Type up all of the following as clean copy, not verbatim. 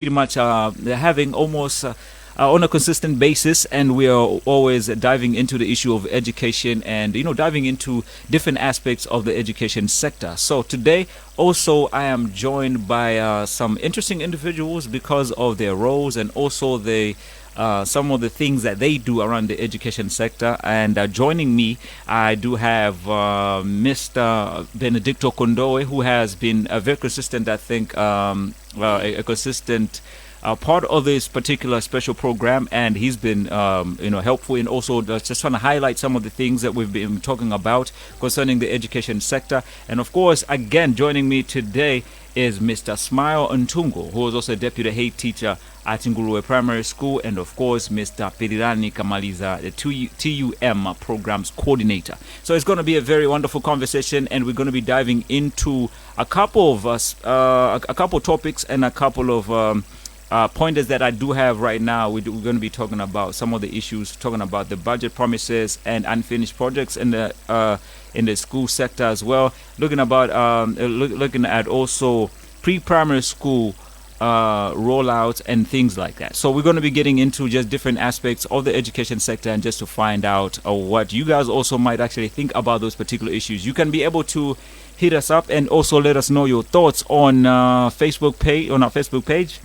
pretty much having almost on a consistent basis, and we are always diving into the issue of education and diving into different aspects of the education sector. So today, also, I am joined by some interesting individuals because of their roles and also the some of the things that they do around the education sector. And joining me, I do have Mr. Benedicto Kondoe, who has been very consistent, I think, a consistent part of this particular special program, and he's been helpful in also just trying to highlight some of the things that we've been talking about concerning the education sector. And of course, again, joining me today is Mr. Smile Ntungo, who is also a deputy head teacher at Nguruwe Primary School, and of course Mr. Pirirani Kamaliza, the TUM programs coordinator. So it's going to be a very wonderful conversation, and we're going to be diving into a couple of a couple topics and a couple of pointers that I do have right now. We're going to be talking about some of the issues, talking about the budget promises and unfinished projects in the school sector as well. Looking at also pre-primary school rollouts and things like that. So we're going to be getting into just different aspects of the education sector, and just to find out what you guys also might actually think about those particular issues. You can be able to hit us up and also let us know your thoughts on Facebook page, on our Facebook page.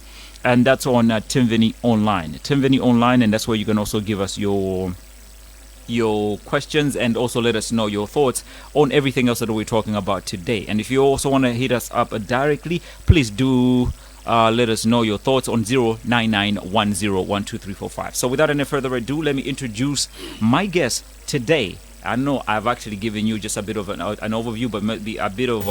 And that's on Timveni Online. Timveni Online, and that's where you can also give us your questions and also let us know your thoughts on everything else that we're talking about today. And if you also want to hit us up directly, please do let us know your thoughts on 09910123345. So without any further ado, let me introduce my guest today. I know I've actually given you just a bit of an overview, but maybe a bit of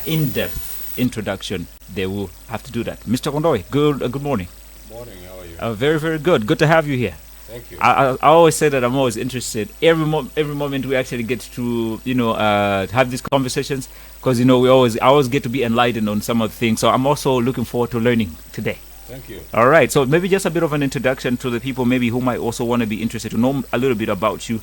in-depth introduction. They will have to do that. Mr. Kondoe, good morning. Morning, how are you? Very, very good. Good to have you here. Thank you. I always say that I'm always interested. Every moment we actually get to have these conversations, because I always get to be enlightened on some of the things. So I'm also looking forward to learning today. Thank you. All right. So maybe just a bit of an introduction to the people maybe who might also want to be interested to know a little bit about you.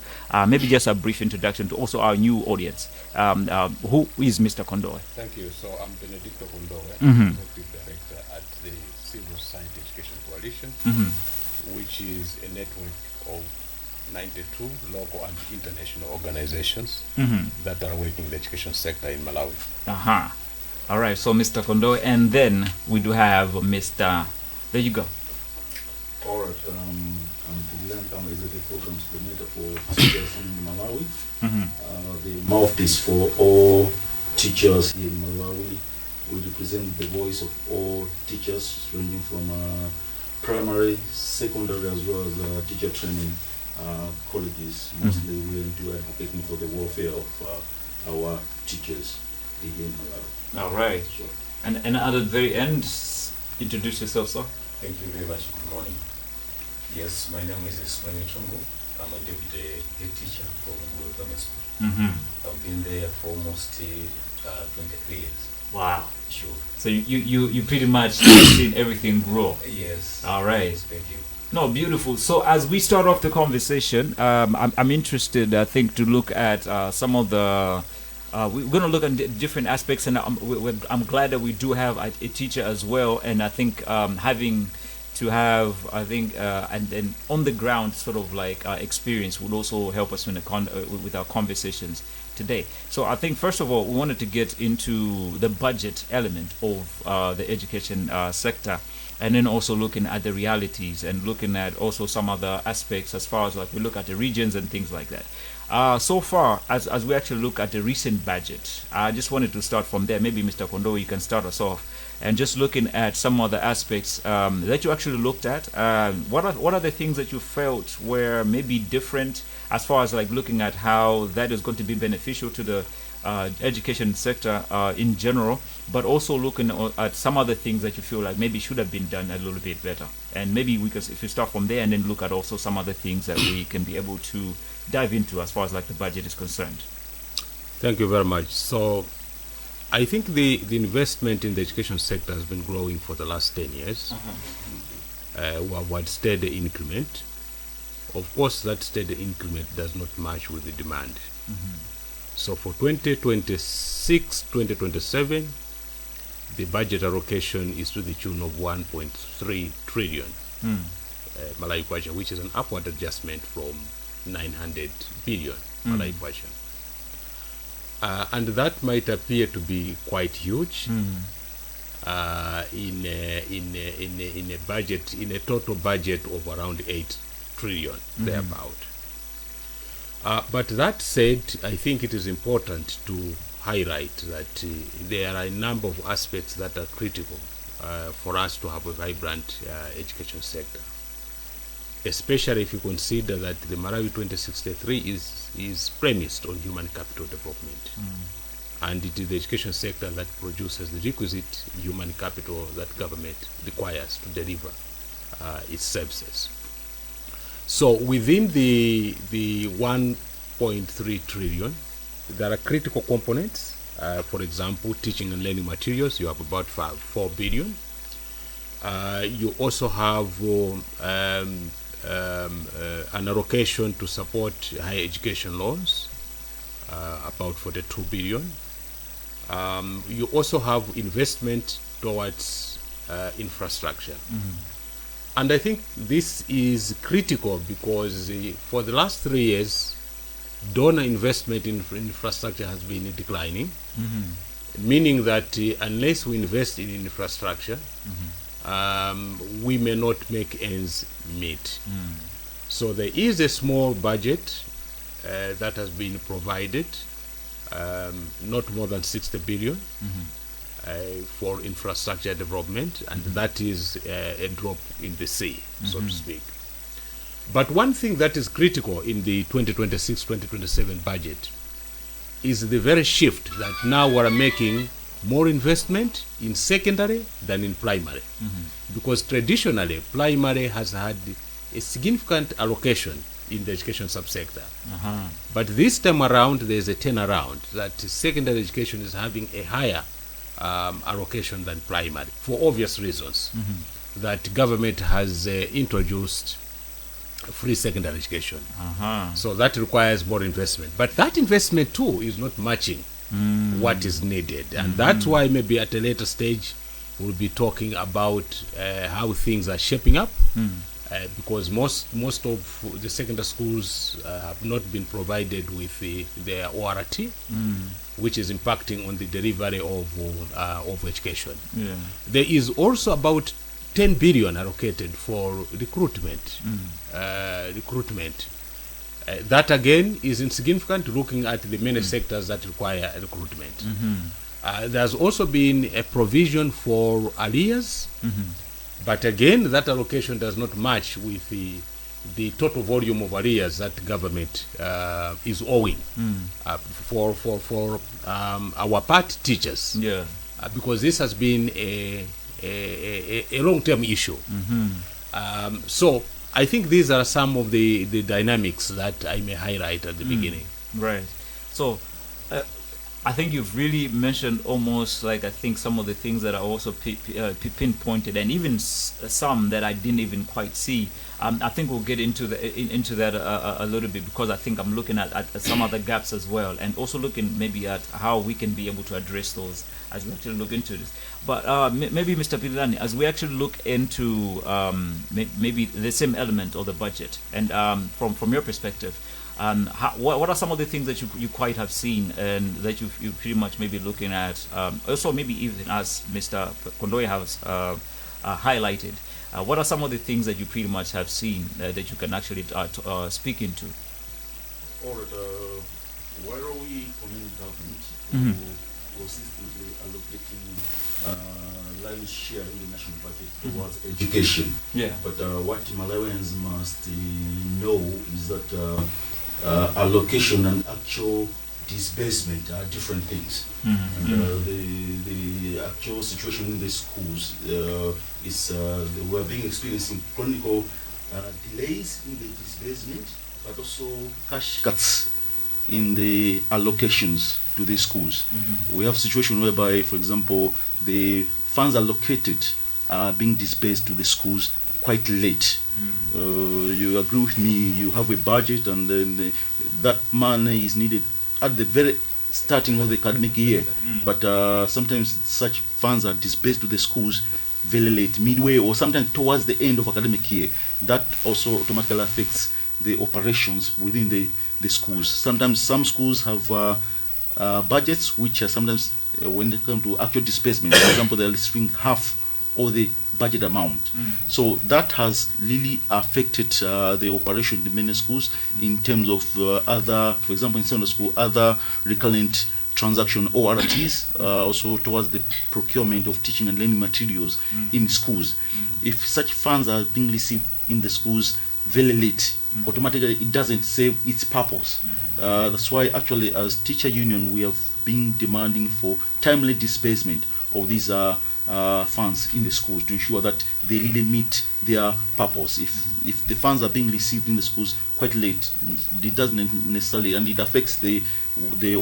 Maybe just a brief introduction to also our new audience. Who is Mr. Kondoe? Thank you. So I'm Benedicto Kondoe, Executive Director at the Civil Society Education Coalition, which is a network of 92 local and international organizations that are working in the education sector in Malawi. All right, so Mr. Kondoe, and then we do have Mr. There you go. All right, I'm Pirirani Kamaliza, the programs coordinator for teachers in Malawi. The mouthpiece for all teachers here in Malawi. We represent the voice of all teachers, ranging from primary, secondary, as well as teacher training colleges. Mostly we do advocating for the welfare of our teachers here in Malawi. All right. Sure. And at the very end, introduce yourself, sir. Thank you very much. Good morning. Yes, my name is Smile Ntungo. I'm a deputy head teacher from Nguruwe Primary School. I've been there for almost 23 years. Wow. Sure. So you pretty much seen everything grow. Yes. All right. Yes, thank you. No, beautiful. So as we start off the conversation, I'm interested, I think, to look at some of the. We're going to look at different aspects, and I'm glad that we do have a teacher as well. And I think having to have, and then on the ground sort of like experience would also help us with our conversations today. So I think first of all, we wanted to get into the budget element of the education sector, and then also looking at the realities and looking at also some other aspects as far as like we look at the regions and things like that. So far, as we actually look at the recent budget, I just wanted to start from there. Maybe Mr. Kondoe, you can start us off, and just looking at some other aspects that you actually looked at. What are the things that you felt were maybe different as far as like looking at how that is going to be beneficial to the education sector in general, but also looking at some other things that you feel like maybe should have been done a little bit better. And maybe if you start from there and then look at also some other things that we can be able to dive into as far as like the budget is concerned. Thank you very much. So I think the investment in the education sector has been growing for the last 10 years. What steady increment. Of course, that steady increment does not match with the demand. So for 2026, 2027, the budget allocation is to the tune of 1.3 trillion Malawi kwacha, which is an upward adjustment from 900 billion Malawi kwacha. And that might appear to be quite huge in a budget, in a total budget of around 8 trillion thereabout. But that said, I think it is important to highlight that there are a number of aspects that are critical for us to have a vibrant education sector, especially if you consider that the Malawi 2063 is premised on human capital development. And it is the education sector that produces the requisite human capital that government requires to deliver its services. So within the 1.3 trillion, there are critical components. For example, teaching and learning materials, you have about 4 billion. You also have an allocation to support higher education loans, about 42 billion. You also have investment towards infrastructure. And I think this is critical because for the last 3 years, donor investment in infrastructure has been declining, meaning that unless we invest in infrastructure, we may not make ends meet. So there is a small budget that has been provided, not more than 60 billion for infrastructure development, and that is a drop in the sea, so to speak. But one thing that is critical in the 2026-2027 budget is the very shift that now we are making more investment in secondary than in primary. Because traditionally, primary has had a significant allocation in the education subsector. But this time around, there's a turnaround that secondary education is having a higher allocation than primary, for obvious reasons. That government has introduced free secondary education. So that requires more investment. But that investment too is not matching what is needed. And that's why maybe at a later stage we'll be talking about how things are shaping up. Because most of the secondary schools have not been provided with their ORT, which is impacting on the delivery of education. There is also about 10 billion allocated for recruitment. That again is insignificant looking at the many sectors that require recruitment. There's also been a provision for arrears, but again that allocation does not match with the total volume of arrears that government is owing for our part teachers. Because this has been a long-term issue. So I think these are some of the dynamics that I may highlight at the beginning. Right. So I think you've really mentioned almost like I think some of the things that are also pinpointed, and even some that I didn't even quite see. I think we'll get into that a little bit, because I think I'm looking at some other gaps as well, and also looking maybe at how we can be able to address those as we actually look into this. But maybe Mr. Pililani, as we actually look into maybe the same element of the budget, and from your perspective, what are some of the things that you quite have seen and that you pretty much maybe looking at? Also, maybe even as Mr. Kondoye has highlighted, what are some of the things that you pretty much have seen that you can actually speak into? All right, where are we community government consistently allocating lion's share in the national budget towards education? But what Malawians must know is that allocation and actual disbursement are different things. And the actual situation in the schools is we are being experiencing chronic delays in the disbursement, but also cash cuts in the allocations to the schools. We have a situation whereby, for example, the funds allocated are being disbursed to the schools quite late. You agree with me, you have a budget and then that money is needed at the very starting of the academic year, but sometimes such funds are dispersed to the schools very late, midway, or sometimes towards the end of academic year. That also automatically affects the operations within the schools. Sometimes some schools have budgets which are sometimes, when they come to actual disbursement, for example, they're receiving half of the budget amount. So that has really affected the operation in many schools in terms of other, for example, in secondary school, other recurrent transaction ORTs, also towards the procurement of teaching and learning materials in schools. If such funds are being received in the schools very late, automatically it doesn't serve its purpose. That's why actually as teacher union we have been demanding for timely disbursement of these funds in the schools to ensure that they really meet their purpose. If the funds are being received in the schools quite late, it doesn't necessarily, and it affects the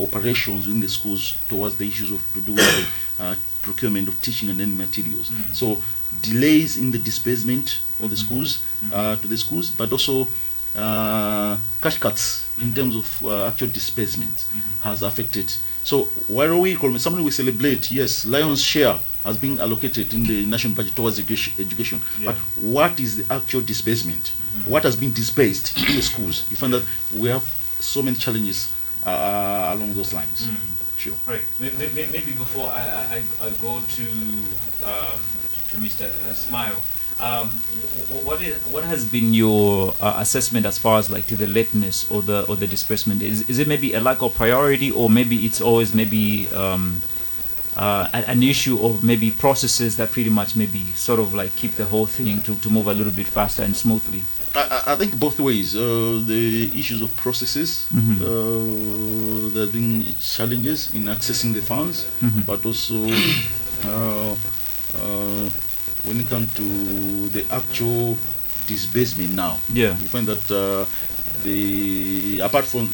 operations in the schools towards the issues of to do with the procurement of teaching and learning materials. So delays in the disbursement of the schools to the schools, but also cash cuts in terms of actual disbursement has affected. So while we something we celebrate, yes, lion's share has been allocated in the national budget towards education. But what is the actual disbursement? What has been disbursed in the schools? You find that we have so many challenges along those lines. Sure. Right. Maybe before I go to Mr. Smile, what has been your assessment as far as like to the lateness or the disbursement? Is it maybe a lack of priority, or maybe it's always maybe an issue of maybe processes that pretty much maybe sort of like keep the whole thing to move a little bit faster and smoothly? I think both ways. The issues of processes, there have been challenges in accessing the funds, but also when it comes to the actual disbursement now, you find that apart from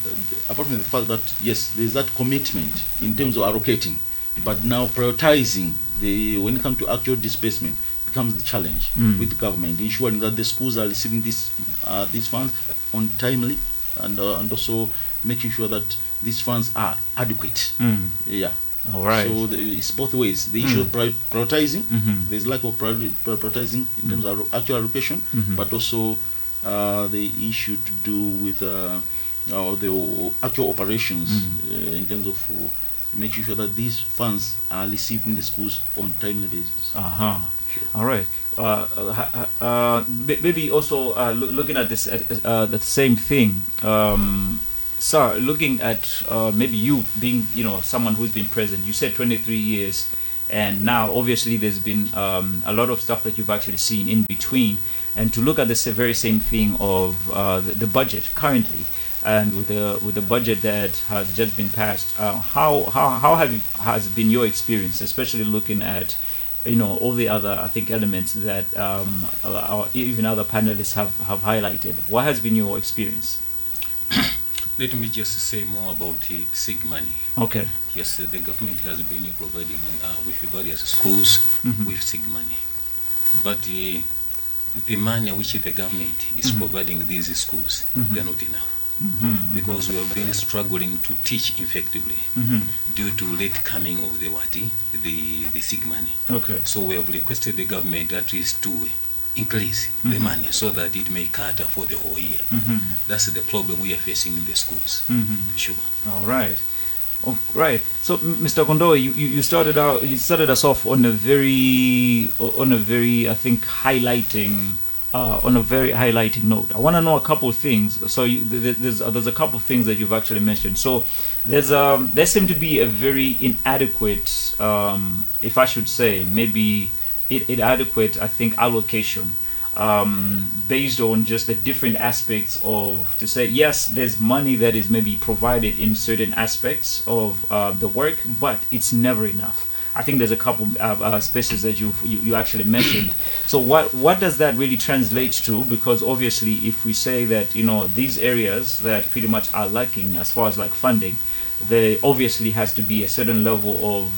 the fact that yes, there's that commitment in terms of allocating, but now prioritizing when it comes to actual disbursement becomes the challenge with the government, ensuring that the schools are receiving these funds on timely, and also making sure that these funds are adequate. All right. So it's both ways. The issue of prioritizing, there's lack of prioritizing in terms of actual allocation, but also the issue to do with the actual operations in terms of making sure that these funds are received in the schools on timely basis. All right. Maybe also looking at this the same thing. Sir, looking at maybe you being someone who's been present, you said 23 years, and now obviously there's been a lot of stuff that you've actually seen in between, and to look at this very same thing of the budget currently, and with the budget that has just been passed, how has been your experience, especially looking at all the other, I think, elements that even other panelists have highlighted? What has been your experience? Let me just say more about SIG money. Okay. Yes, the government has been providing with various schools with SIG money. But the money which the government is providing these schools, they're not enough. Because we have been struggling to teach effectively due to late coming of the SIG money. Okay. So we have requested the government at least to increase the money so that it may cater for the whole year. That's the problem we are facing in the schools. Sure. All right. Oh, right. So, Mr. Kondoa, you started us off on a very I think highlighting on a very highlighting note. I want to know a couple of things. So there's a couple of things that you've actually mentioned. So there seemed to be a very inadequate, if I should say, maybe inadequate, I think, allocation based on just the different aspects of, to say, yes, there's money that is maybe provided in certain aspects of the work, but it's never enough. I think there's a couple spaces that you actually mentioned. So what does that really translate to? Because obviously, if we say that these areas that pretty much are lacking as far as like funding, there obviously has to be a certain level of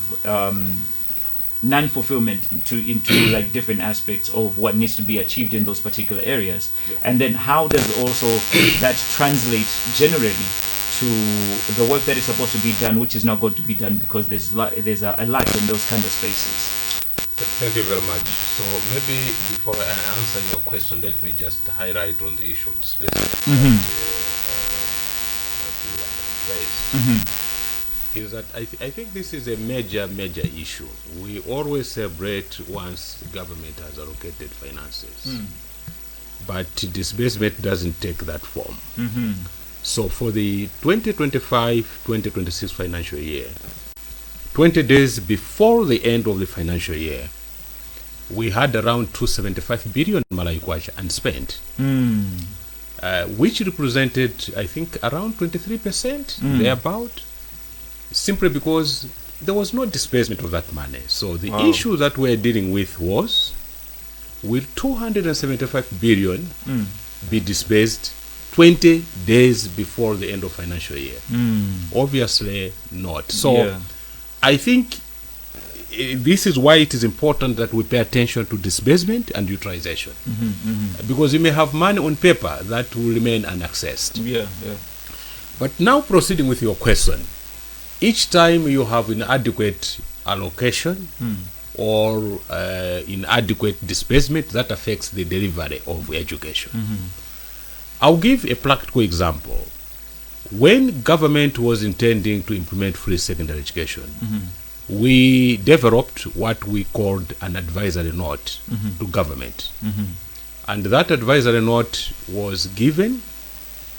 non-fulfillment into like different aspects of what needs to be achieved in those particular areas. And then how does also that translate generally to the work that is supposed to be done, which is not going to be done because there's a lack in those kind of spaces. Thank you very much. So maybe before I answer your question, let me just highlight on the issue of displacement is that I think this is a major issue. We always celebrate once the government has allocated finances, but disbursement doesn't take that form. So for the 2025-2026 financial year, 20 days before the end of the financial year, we had around 275 billion Malawi kwacha unspent, which represented, I think, around 23%, thereabout, simply because there was no disbursement of that money. So the issue that we're dealing with was, will 275 billion be disbursed 20 days before the end of financial year? Obviously not. So I think this is why it is important that we pay attention to disbursement and utilization, because you may have money on paper that will remain unaccessed. But now proceeding with your question, each time you have inadequate allocation or inadequate disbursement, that affects the delivery of education. I'll give a practical example. When government was intending to implement free secondary education, we developed what we called an advisory note to government. And that advisory note was given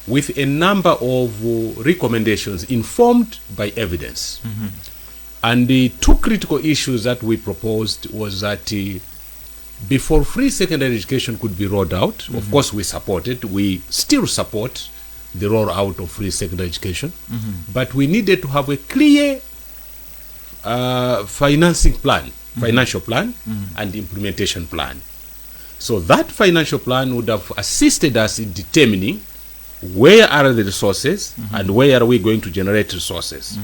with a number of recommendations informed by evidence. And the two critical issues that we proposed was that before free secondary education could be rolled out, of course we still support the rollout of free secondary education, but we needed to have a clear financing plan, financial plan, and implementation plan. So that financial plan would have assisted us in determining where are the resources and where are we going to generate resources.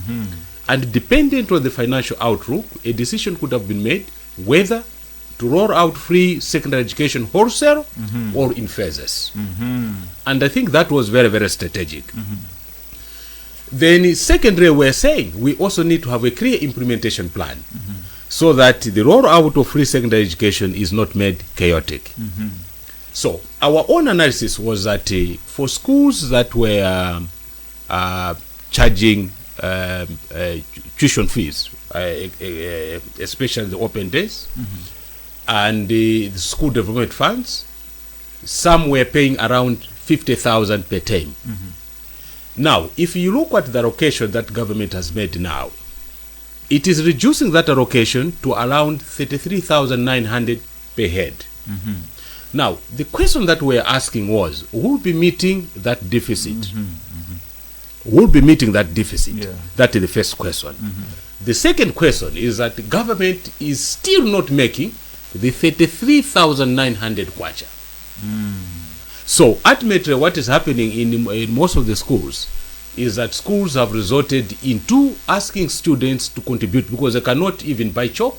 And dependent on the financial outlook, a decision could have been made whether to roll out free secondary education wholesale or in phases. And I think that was very strategic. Then secondly, we're saying we also need to have a clear implementation plan so that the rollout of free secondary education is not made chaotic. So our own analysis was that for schools that were charging tuition fees, especially the open days, and the school development funds, some were paying around 50,000 per term. Now, if you look at the allocation that government has made now, it is reducing that allocation to around 33,900 per head. Now, the question that we're asking was, who will be meeting that deficit? Who will be meeting that deficit? That is the first question. The second question is that the government is still not making the 33,900 kwacha. So ultimately what is happening in most of the schools is that schools have resorted into asking students to contribute because they cannot even buy chalk.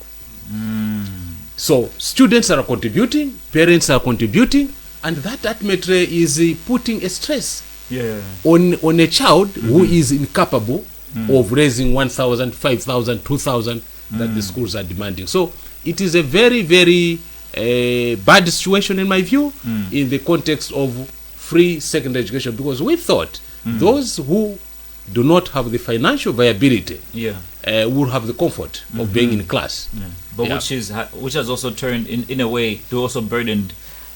So students are contributing, parents are contributing, and that ultimately is putting a stress on a child who is incapable of raising 1,000, 5,000, 2,000 that the schools are demanding. So it is a very bad situation in my view in the context of free secondary education, because we thought those who do not have the financial viability will have the comfort of being in class. But which has also turned in a way to also burdened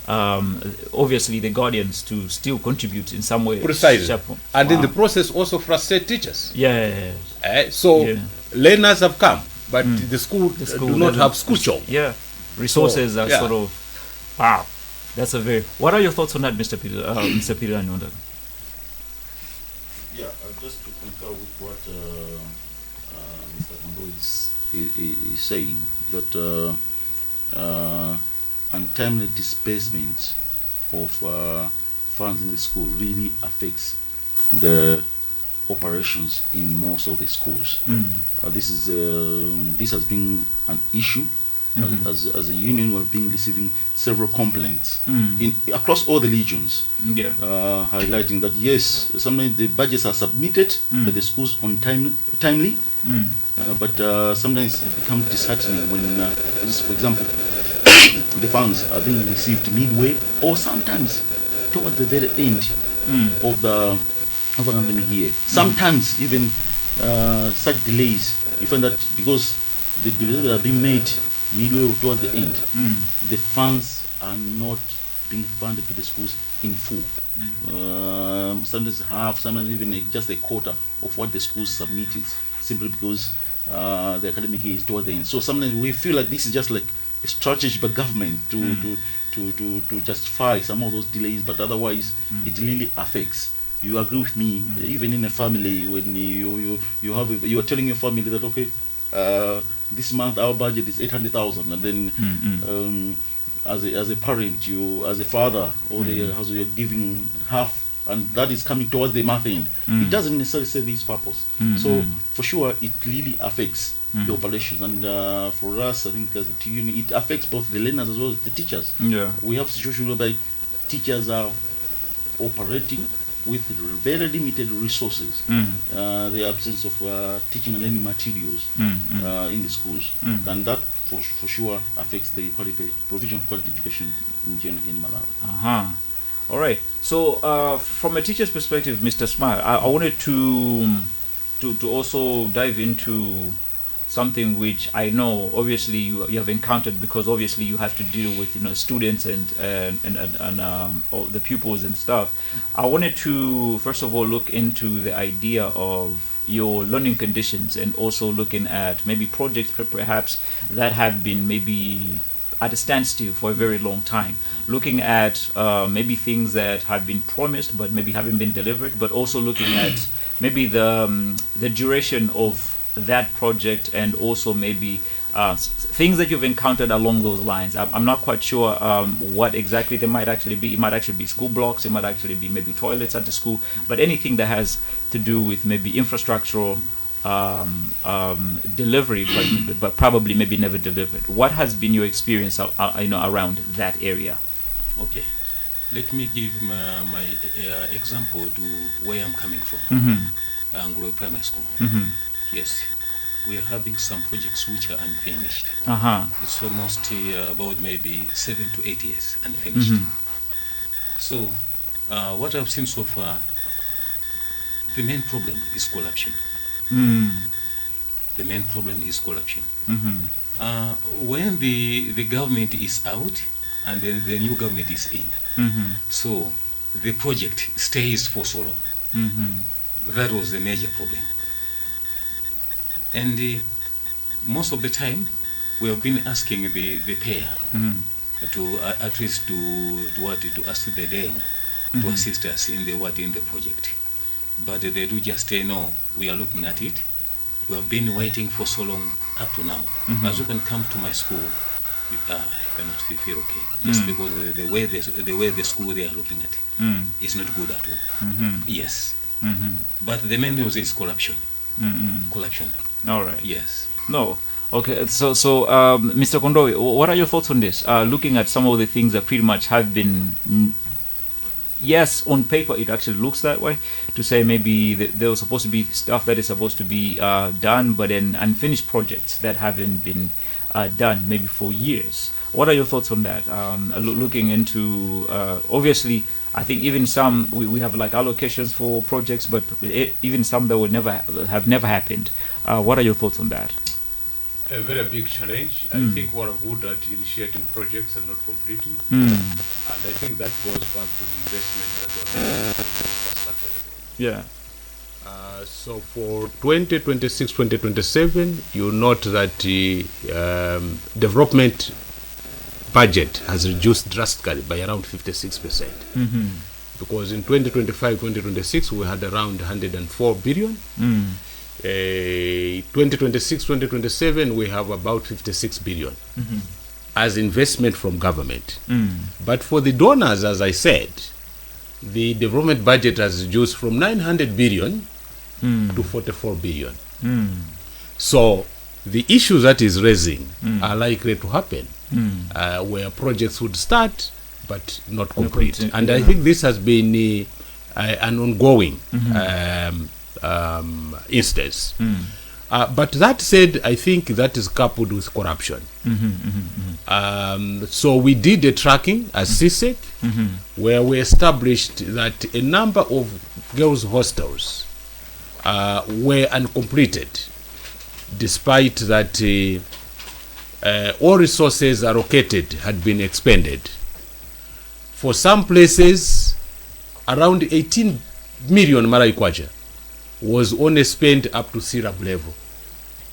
obviously the guardians to still contribute in some way. Precisely. And in the process also frustrate teachers. So learners have come, but the school do not have school chalk. Resources are sort of that's a very. What are your thoughts on that, Mr. Peter? Mr. Peter Anyonda? Just to concur with what Mr. Kondo is saying, that untimely disbursement of funds in the school really affects the operations in most of the schools. This has been an issue as a union, we've been receiving several complaints across all the regions, highlighting that yes, sometimes the budgets are submitted by the schools on timely, but sometimes it becomes disheartening when, for example, the funds are being received midway or sometimes towards the very end of the academic year. Sometimes even such delays, you find that because the delays are being made midway or towards the end, the funds are not being funded to the schools in full. Sometimes half, sometimes even just a quarter of what the schools submitted, simply because the academic year is towards the end. So sometimes we feel like this is just like a strategy by government to justify some of those delays, but otherwise it really affects. You agree with me? Even in a family, when you are telling your family that okay, this month our budget is 800,000, and then as a parent, you as a father or the household, you're giving half, and that is coming towards the month end. It doesn't necessarily serve this purpose. So for sure, it really affects the operations, and for us, I think as a union, it affects both the learners as well as the teachers. We have situations whereby teachers are operating with very limited resources, the absence of teaching and learning materials in the schools, and that for sure affects the provision of quality education in general in Malawi. All right. So from a teacher's perspective, Mr. Smile, I wanted to also dive into something which I know obviously you have encountered, because obviously you have to deal with students and all the pupils and stuff. I wanted to first of all look into the idea of your learning conditions, and also looking at maybe projects perhaps that have been maybe at a standstill for a very long time, looking at maybe things that have been promised but maybe haven't been delivered, but also looking at maybe the duration of that project, and also maybe things that you've encountered along those lines. I'm not quite sure what exactly they might actually be. It might actually be school blocks, it might actually be maybe toilets at the school, but anything that has to do with maybe infrastructural delivery, but probably maybe never delivered. What has been your experience around that area? Okay, let me give my example to where I'm coming from. Anglo Primary School. Yes, we are having some projects which are unfinished. It's almost about maybe 7 to 8 years unfinished. So what I've seen so far, the main problem is corruption. The main problem is corruption. When the government is out and then the new government is in, so the project stays for so long. That was the major problem. And most of the time, we have been asking the payer to at least to ask the DEM to assist us in the project, but they do just say no. We are looking at it. We have been waiting for so long up to now. As you can come to my school, I cannot feel okay, just because the way the school they are looking at is not good at all. Yes, but the main news is corruption. Corruption. All right. Yes. No. Okay. So, Mr. Kondowe, what are your thoughts on this? Looking at some of the things that pretty much have been, yes, on paper it actually looks that way. To say maybe there was supposed to be stuff that is supposed to be done, but then unfinished projects that haven't been done maybe for years. What are your thoughts on that? Looking into obviously, I think even some we have like allocations for projects, but even some that would never happened. What are your thoughts on that? A very big challenge. I think we're good at initiating projects and not completing, and I think that goes back to the investment that we're making in infrastructure. Yeah. So for 2026-2027, you note that the development budget has reduced drastically by around 56%. Because in 2025-2026 we had around 104 billion. 2026-2027 we have about 56 billion as investment from government. But for the donors, as I said, the development budget has reduced from 900 billion to 44 billion. So the issues that is raising are likely to happen, where projects would start but not complete. And I think this has been an ongoing instance. But that said, I think that is coupled with corruption. So we did a tracking as Csec, where we established that a number of girls' hostels were uncompleted, despite that all resources allocated had been expended. For some places, around 18 million Malawi kwacha was only spent up to syrup level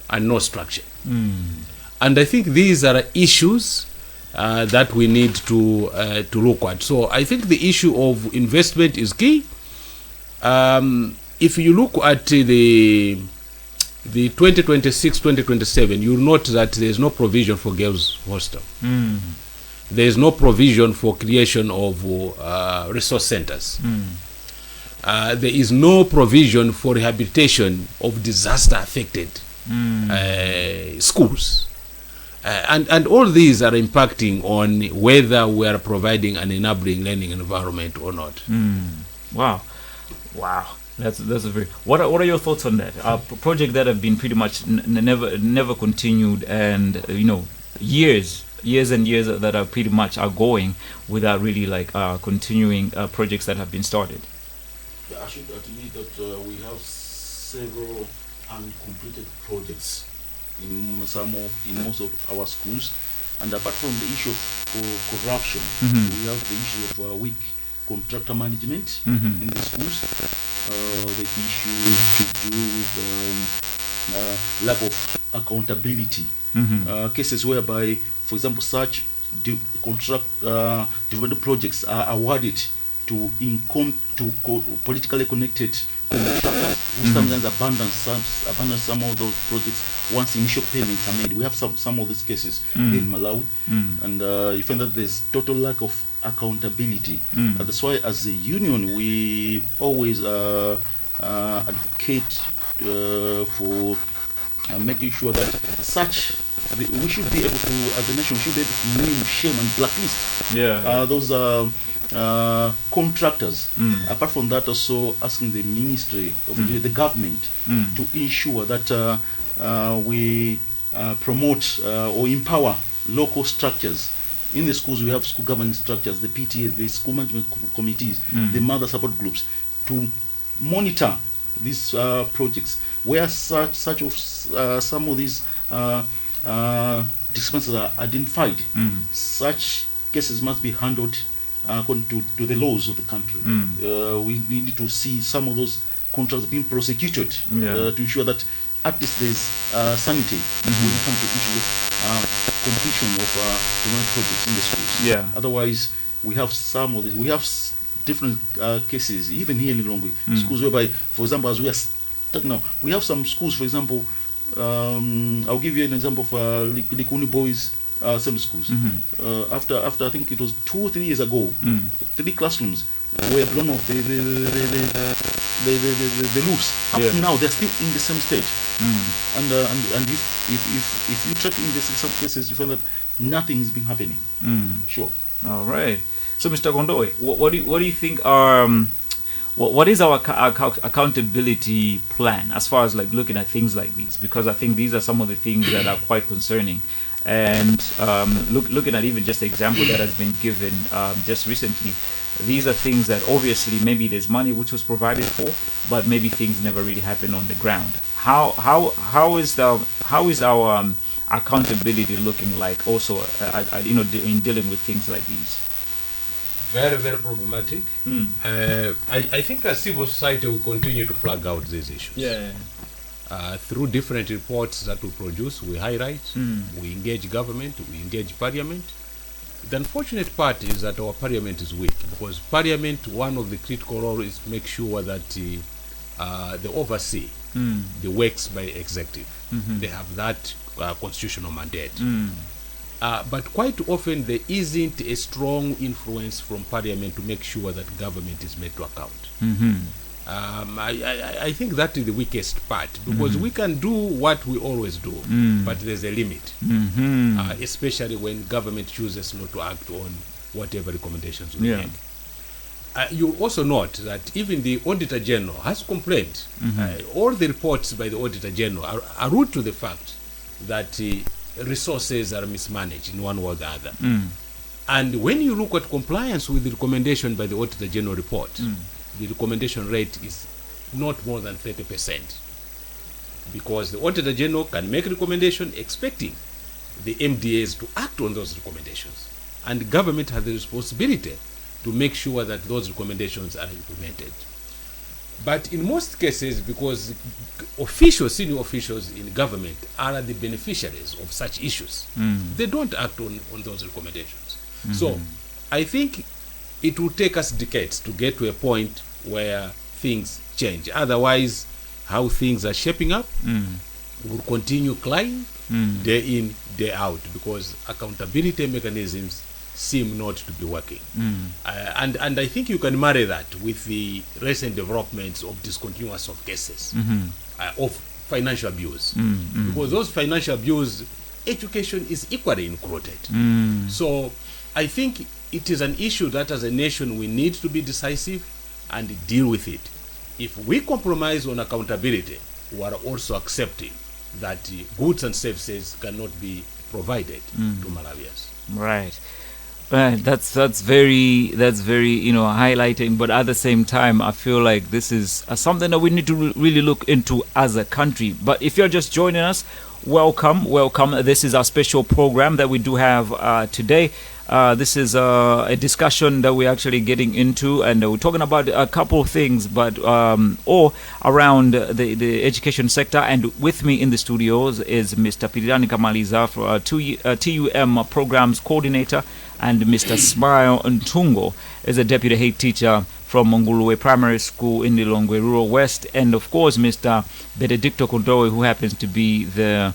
and no structure. And I think these are issues that we need to look at. So I think the issue of investment is key. If you look at the 2026-2027, you'll note that there is no provision for girls' hostel. There is no provision for creation of resource centers. There is no provision for rehabilitation of disaster-affected schools. And all these are impacting on whether we are providing an enabling learning environment or not. Wow. That's a very. What are your thoughts on that? Project that have been pretty much never continued, and years and years that are pretty much are going without really continuing projects that have been started. I should admit that we have several uncompleted projects in most of our schools, and apart from the issue of corruption, we have the issue of weak contractor management in the schools. The issue to do with lack of accountability. Cases whereby, for example, such development projects are awarded to politically connected contractors who sometimes abandon some of those projects once initial payments are made. We have some of these cases in Malawi, and you find that there's total lack of accountability. That's why, as a union, we always advocate for making sure that we should be able to, as a nation, we should be able to name, shame, and blacklist those contractors. Apart from that, also asking the ministry of the government to ensure that we promote or empower local structures. In the schools, we have school governing structures, the PTAs, the school management committees, the mother support groups, to monitor these projects. Where some of these discrepancies are identified, such cases must be handled according to the laws of the country. We need to see some of those contracts being prosecuted to ensure that at least there's sanity when it comes to issues of completion of development projects in the schools. Otherwise, we have some of these. We have different cases, even here in Lilongwe, schools whereby, for example, as we are talking now, we have some schools, for example, I'll give you an example of Likuni Boys Assembly Schools. After I think it was 2 or 3 years ago, 3 classrooms were blown off the roofs. Up to now, they're still in the same state. And if you check in some cases, you find that nothing has been happening. Sure. All right. So, Mr. Kondowe, what do you think are what is our accountability plan as far as looking at things like these? Because I think these are some of the things that are quite concerning. And looking at even just the example that has been given just recently, these are things that obviously maybe there's money which was provided for, but maybe things never really happen on the ground. How is our accountability looking like also in dealing with things like these? Very, very problematic. I think as civil society will continue to flag out these issues. Through different reports that we produce, we highlight, we engage government, we engage parliament. The unfortunate part is that our parliament is weak, because parliament, one of the critical roles is to make sure that they oversee the works by executive. They have that constitutional mandate. But quite often there isn't a strong influence from parliament to make sure that government is made to account. I think that is the weakest part, because we can do what we always do, but there's a limit, especially when government chooses not to act on whatever recommendations we make. You also note that even the Auditor General has complained. All the reports by the Auditor General are root to the fact that resources are mismanaged in one way or the other. And when you look at compliance with the recommendation by the Auditor General report, the recommendation rate is not more than 30%, because the Auditor General can make recommendation expecting the MDAs to act on those recommendations, and the government has the responsibility to make sure that those recommendations are implemented. But in most cases, because senior officials in government are the beneficiaries of such issues, they don't act on those recommendations. So I think it will take us decades to get to a point where things change. Otherwise, how things are shaping up will continue climbing day in, day out, because accountability mechanisms seem not to be working. And I think you can marry that with the recent developments of discontinuance of cases of financial abuse, because those financial abuse, education is equally included. So I think it is an issue that as a nation we need to be decisive and deal with it. If we compromise on accountability, we are also accepting that goods and services cannot be provided to Malawians. Right. That's very highlighting, but at the same time I feel like this is something that we need to really look into as a country. But if you're just joining us, welcome. This is our special program that we do have today. This is a discussion that we're actually getting into, and we're talking about a couple of things, but all around the education sector. And with me in the studios is Mr. Pirirani Kamaliza, for TUM Programs Coordinator, and Mr. Smile Ntungo is a Deputy Head Teacher from Monguluwe Primary School in Lilongwe Rural West, and of course Mr. Benedicto Kondowe, who happens to be the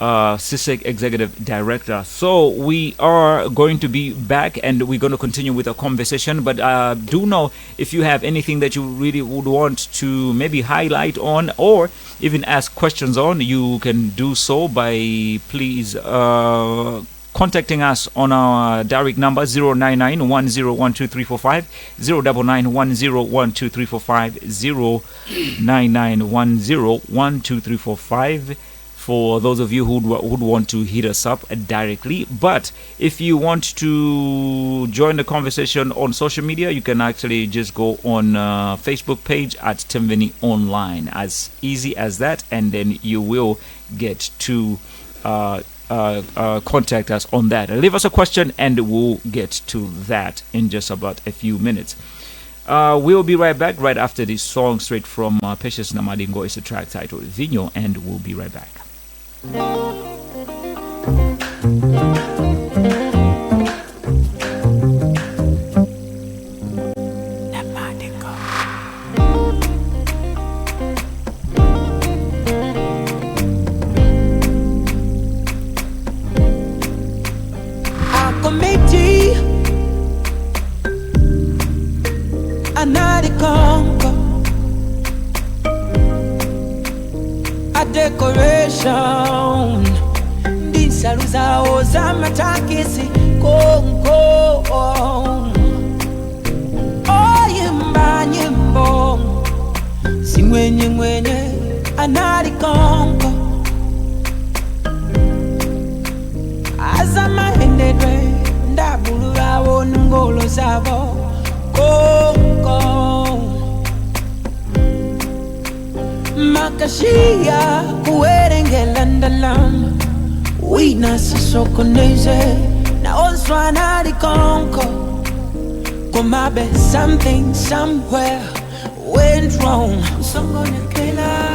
Csec Executive Director. So we are going to be back, and we're going to continue with our conversation, but do know if you have anything that you really would want to maybe highlight on or even ask questions on, you can do so by please contacting us on our direct number 09910123450, 09910123450, 09910123450. For those of you who would want to hit us up directly. But if you want to join the conversation on social media, you can actually just go on Facebook page at Timveni Online. As easy as that, and then you will get to contact us on that. Leave us a question and we'll get to that in just about a few minutes. We'll be right back right after this song straight from Patience Namadingo. It's a track titled Vinyo, and we'll be right back. Decoration Disaluza ozama takisi konko Oyimba nyimbo Simwenye anari konko Azama hendedwe Ndabulura wonungolo zabo konko Makashia kuerengela ndalama Wina sisokoneze Na onswana di konko Kumabe something somewhere went wrong Songone kela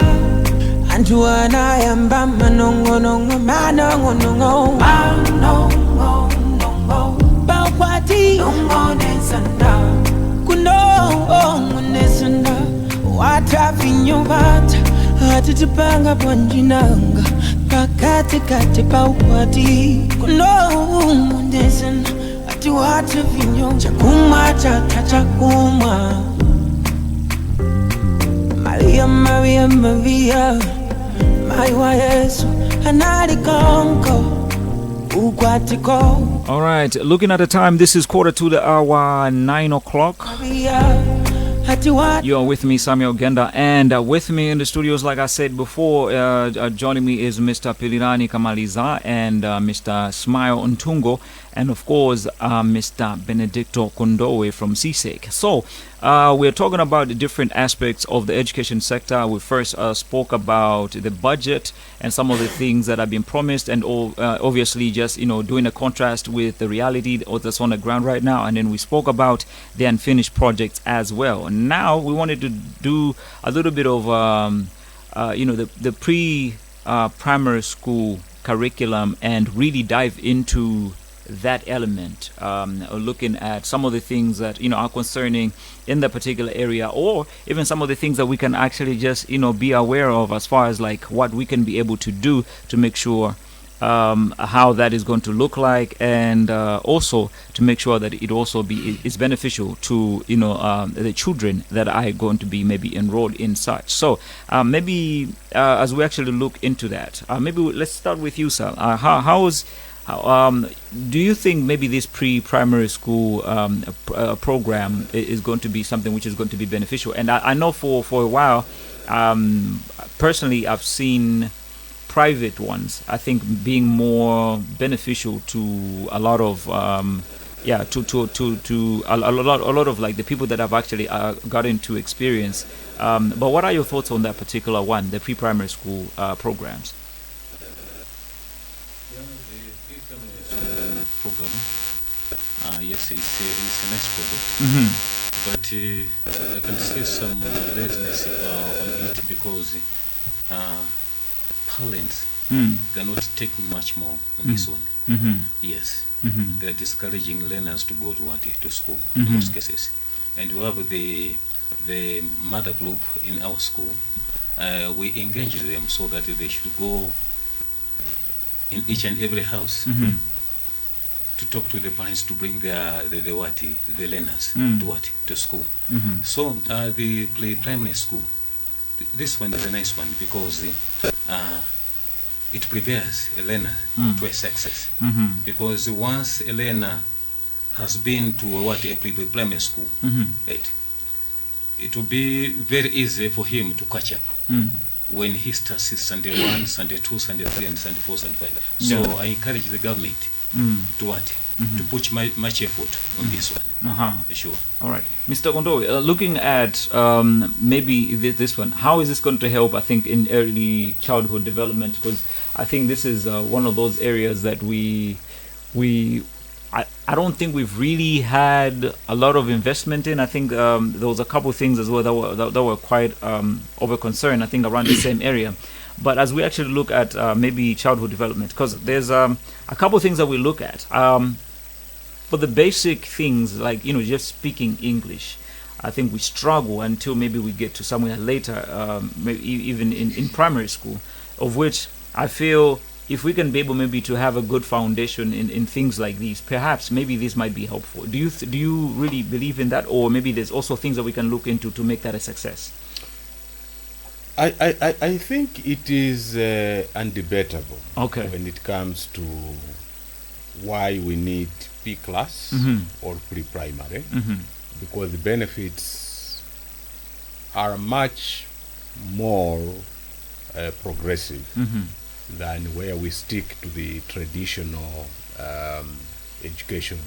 Anjuana yamba manongo Manongo Bakwati Nongo nesanda Kuno nesanda Watafinyo vata Hatitipanga ponjinanga Pakati paukwati Kuno ndesana Ati watafinyo Chakuma chata chakuma Maria, Maria, Maria, my Yesu analikonko ukwatiko. All right, looking at the time, this is 9 o'clock. Maria, You are with me, Samuel Genda, and with me in the studios, like I said before, joining me is Mr. Pilirani Kamaliza and Mr. Smile Ntungo, and of course, Mr. Benedicto Kondowe from Csec. So, we're talking about the different aspects of the education sector. We first spoke about the budget and some of the things that have been promised, and obviously just, doing a contrast with the reality that's on the ground right now. And then we spoke about the unfinished projects as well. Now we wanted to do a little bit of, the pre-primary school curriculum and really dive into that element, looking at some of the things that are concerning in the particular area, or even some of the things that we can actually just be aware of, as far as like what we can be able to do to make sure how that is going to look like, and also to make sure that it also is beneficial to the children that are going to be maybe enrolled in such. So maybe as we actually look into that, maybe let's start with you, sir. Do you think maybe this pre-primary school program is going to be something which is going to be beneficial? And I know for a while, personally, I've seen private ones, I think, being more beneficial to a lot of to a lot of like the people that have actually gotten to experience. But what are your thoughts on that particular one, the pre-primary school programs? Program. Yes, it's a nice project, but I can see some laziness on it, because parents they're not taking much more on this one. Yes, they're discouraging learners to go to school in most cases, and we have the mother group in our school. We engage them so that they should go in each and every house to talk to the parents to bring the learners to school. So the primary school, this one is a nice one, because it prepares a learner to a success. Because once a learner has been to a primary school, it will be very easy for him to catch up when he starts Sunday 1, Sunday 2, Sunday 3, and Sunday 4, Sunday 5. So I encourage the government to put much effort on this one. Sure. All right, Mr. Kondo, looking at maybe this one, how is this going to help, I think, in early childhood development? Because I think this is one of those areas that I don't think we've really had a lot of investment in. I think there was a couple of things as well that were quite over concern, I think, around the same area. But as we actually look at maybe childhood development, because there's a couple of things that we look at. For the basic things, like, just speaking English, I think we struggle until maybe we get to somewhere later, maybe even in primary school, of which I feel if we can be able maybe to have a good foundation in things like these, perhaps maybe this might be helpful. Do you really believe in that, or maybe there's also things that we can look into to make that a success? I think it is undebatable when it comes to why we need P class or pre-primary, because the benefits are much more progressive than where we stick to the traditional education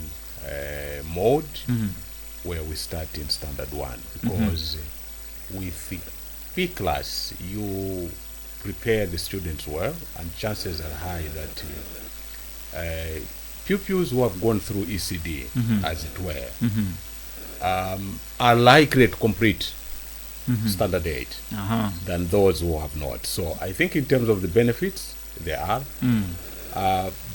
mode, where we start in standard 1, because with the P class you prepare the students well, and chances are high that pupils who have gone through ECD, as it were, are likely to complete standard 8 than those who have not. So I think in terms of the benefits, there are.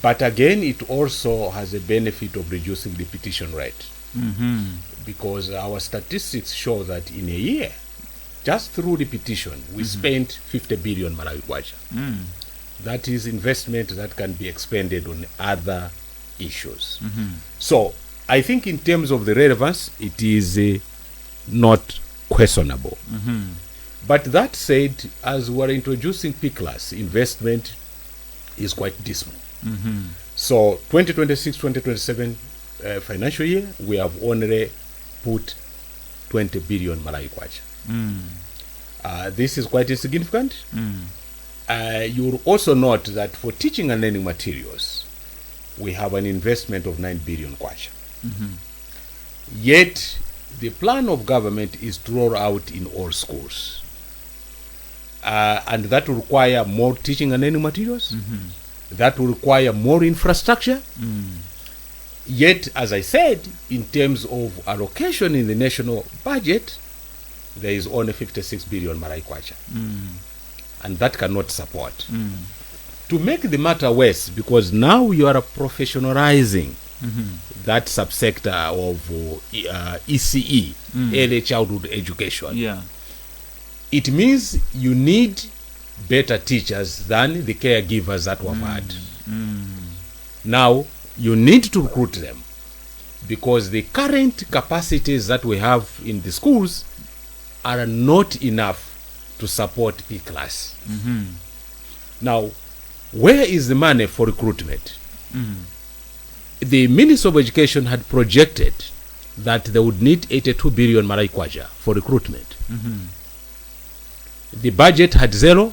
But again, it also has a benefit of reducing repetition rate, because our statistics show that in a year, just through repetition, we spent 50 billion Malawi kwacha. That is investment that can be expended on other issues. So I think in terms of the relevance, it is not questionable. But that said, as we're introducing P-class, investment is quite dismal. So 2026-2027 financial year, we have only put 20 billion Malawi kwacha. This is quite insignificant. You'll also note that for teaching and learning materials, we have an investment of 9 billion kwacha. Yet, the plan of government is to roll out in all schools. And that will require more teaching and learning materials. That will require more infrastructure. Yet, as I said, in terms of allocation in the national budget, there is only 56 billion Malawi kwacha. And that cannot support. To make the matter worse, because now you are professionalizing that subsector of ECE, early childhood education. Yeah. It means you need better teachers than the caregivers that we've had. Now, you need to recruit them, because the current capacities that we have in the schools are not enough to support P-class. Now, where is the money for recruitment? The Minister of Education had projected that they would need 82 billion Malawi kwacha for recruitment. The budget had zero.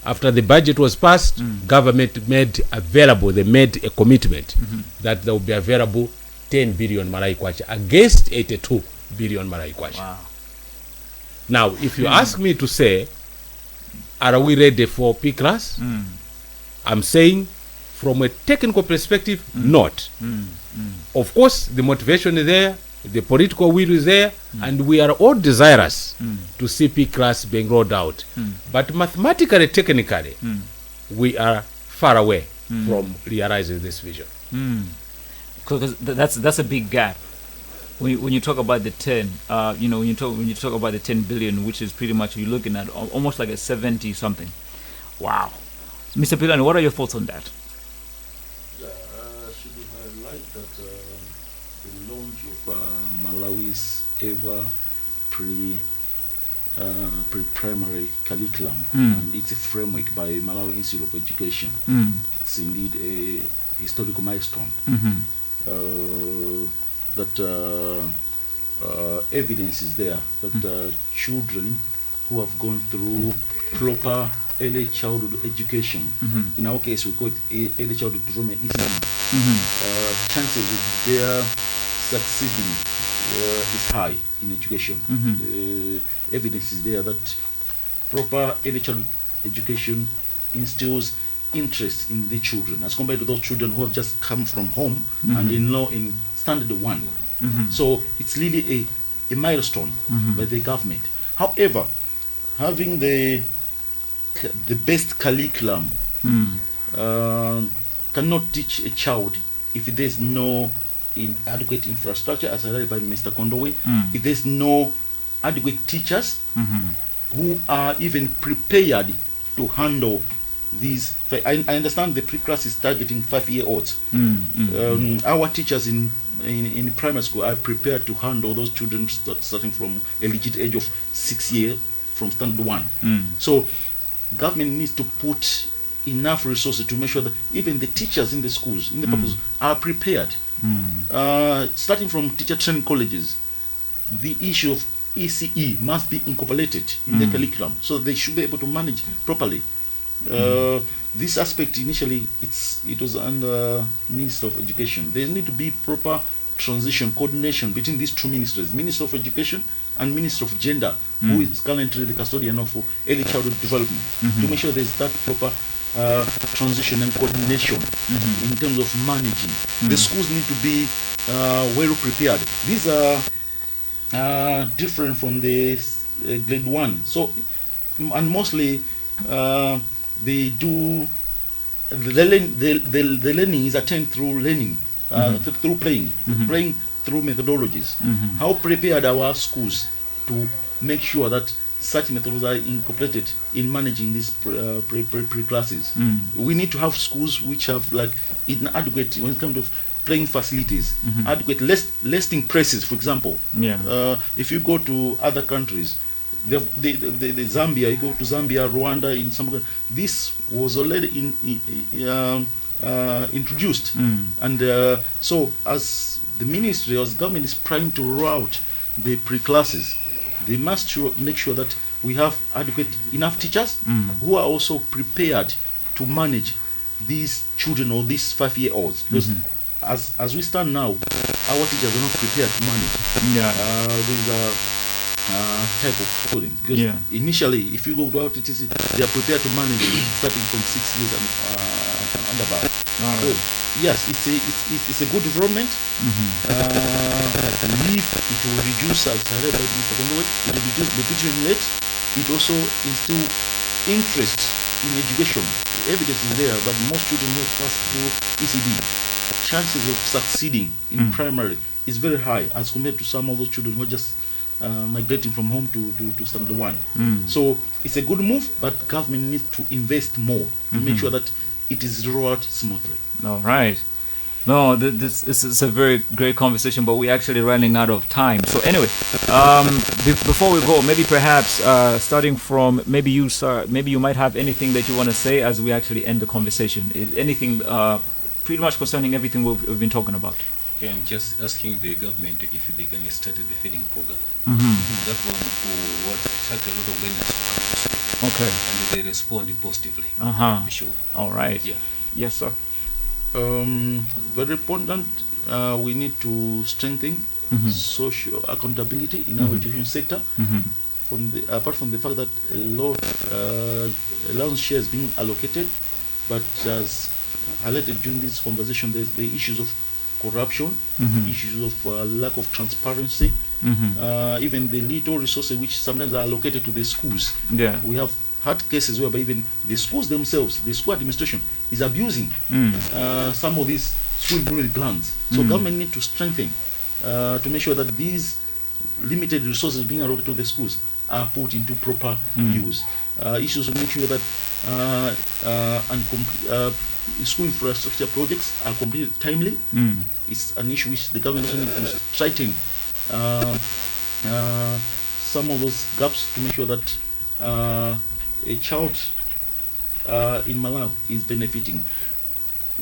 After the budget was passed, government made available, they made a commitment that there will be available 10 billion Malawi kwacha against 82 billion Malawi kwacha. Wow. Now, if you ask me to say, are we ready for P-class? I'm saying, from a technical perspective, not. Of course, the motivation is there, the political will is there, and we are all desirous to see P-class being rolled out. But mathematically, technically, we are far away from realizing this vision. Because that's a big gap. When you talk about the 10, when you talk about the 10 billion, which is pretty much, you're looking at almost like a 70 something. Wow. Mr. Pilani, what are your thoughts on that? Should we highlight that the launch of Malawi's ever pre-primary curriculum and it's a framework by Malawi Institute of Education. It's indeed a historical milestone. That evidence is there that children who have gone through proper early childhood education, in our case we call it early childhood development ECE, chances of their succeeding is high in education. Evidence is there that proper early childhood education instills interest in the children as compared to those children who have just come from home and in standard 1. So it's really a milestone by the government. However, having the best curriculum cannot teach a child if there's no adequate infrastructure, as highlighted by Mr. Kondowe, if there's no adequate teachers who are even prepared to handle these. I understand the pre-class is targeting 5-year-olds. Our teachers in primary school are prepared to handle those children starting from a legit age of 6 years from standard 1. So government needs to put enough resources to make sure that even the teachers in the schools, in the public schools, are prepared. Starting from teacher training colleges, the issue of ECE must be incorporated in the curriculum, so they should be able to manage properly. This aspect initially it was under Minister of Education. There need to be proper transition, coordination between these two ministries, Minister of Education and Minister of Gender, who is currently the custodian of early childhood development, to make sure there's that proper transition and coordination in terms of managing. The schools need to be well prepared. These are different from the grade 1. So, and mostly they do the learning is attained through learning, through playing through methodologies. How prepared are our schools to make sure that such methods are incorporated in managing these pre-classes? We need to have schools which have like inadequate when it comes to playing facilities, adequate lesting presses, for example. If you go to other countries, the Zambia, you go to Zambia, Rwanda, in some, this was already introduced, and so as the ministry, as government is trying to roll out the pre-classes, they must make sure that we have adequate enough teachers who are also prepared to manage these children or these 5-year-olds, because as we stand now, our teachers are not prepared to manage these type of schooling. Because initially, if you go to our TTC, they are prepared to manage starting from 6 years and above. So yes, it's a good development. I believe it will reduce, as I read by Mr. Kondowe, it will reduce the teaching rate. It also instill interest in education. The evidence is there that most children who pass through ECD, chances of succeeding in primary is very high as compared to some of those children who are just migrating from home to standard 1. So it's a good move, but government needs to invest more to make sure that it is rolled out smoothly. All right. No, this is a very great conversation, but we're actually running out of time. So anyway, before we go, maybe perhaps starting from maybe you, sir, maybe you might have anything that you want to say as we actually end the conversation. Anything pretty much concerning everything we've been talking about. Okay, I'm just asking the government if they can start the feeding program. That one will attract a lot of learners to campus. Okay. And they respond positively. Sure. All right. Yeah. Yes, sir. Very important. We need to strengthen social accountability in our education sector. Apart from the fact that a lot allowance shares being allocated, but as highlighted during this conversation, there's the issues of corruption, issues of lack of transparency, even the little resources which sometimes are allocated to the schools. We have had cases whereby even the schools themselves, the school administration, is abusing some of these school improvement plans. So government need to strengthen to make sure that these limited resources being allocated to the schools are put into proper use. Issues to make sure that school infrastructure projects are completed timely. It's an issue which the government also needs to straighten some of those gaps to make sure that a child in Malawi is benefiting.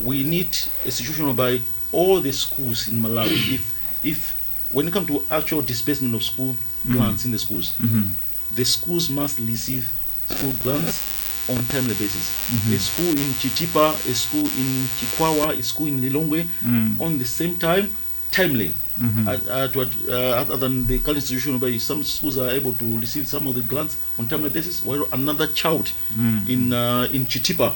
We need a situation whereby all the schools in Malawi, if when it comes to actual disbursement of school grants in the schools, the schools must receive school grants on timely basis. A school in Chitipa, a school in Chikwawa, a school in Lilongwe, on the same time, timely. Other than the current institution, where some schools are able to receive some of the grants on timely basis, while another child in Chitipa,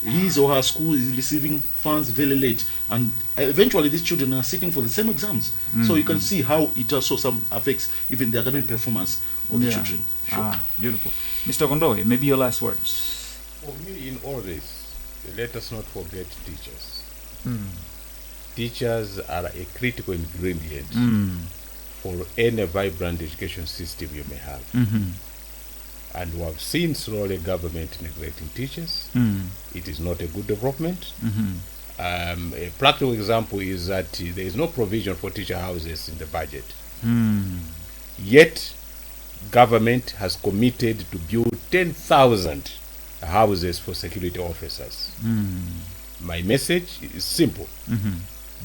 his or her school is receiving funds very late, and eventually these children are sitting for the same exams. So you can see how it also some affects even the academic performance of the children. Sure. Beautiful. Mr. Kondowe, maybe your last words. For me, in all this, let us not forget teachers. Teachers are a critical ingredient for any vibrant education system you may have. And we have seen slowly government neglecting teachers. It is not a good development. A practical example is that there is no provision for teacher houses in the budget. Yet, government has committed to build 10,000 houses for security officers. My message is simple.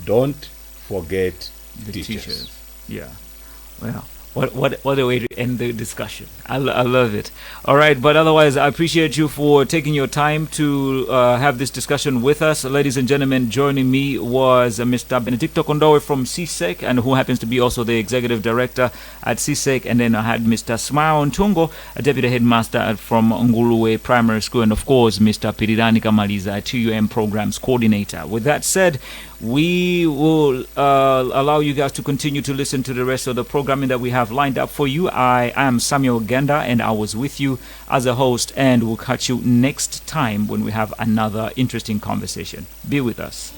Don't forget The teachers. Yeah. Well, what a way to end the discussion. I love it. All right, but otherwise, I appreciate you for taking your time to have this discussion with us. Ladies and gentlemen, joining me was Mr. Benedicto Kondowe from Csec, and who happens to be also the executive director at Csec. And then I had Mr. Smile Ntungo, a deputy headmaster from Nguluwe Primary School, and of course, Mr. Pirirani Kamaliza, TUM programs coordinator. With that said, we will allow you guys to continue to listen to the rest of the programming that we have lined up for you. I am Samuel Genda, and I was with you as a host, and we'll catch you next time when we have another interesting conversation. Be with us.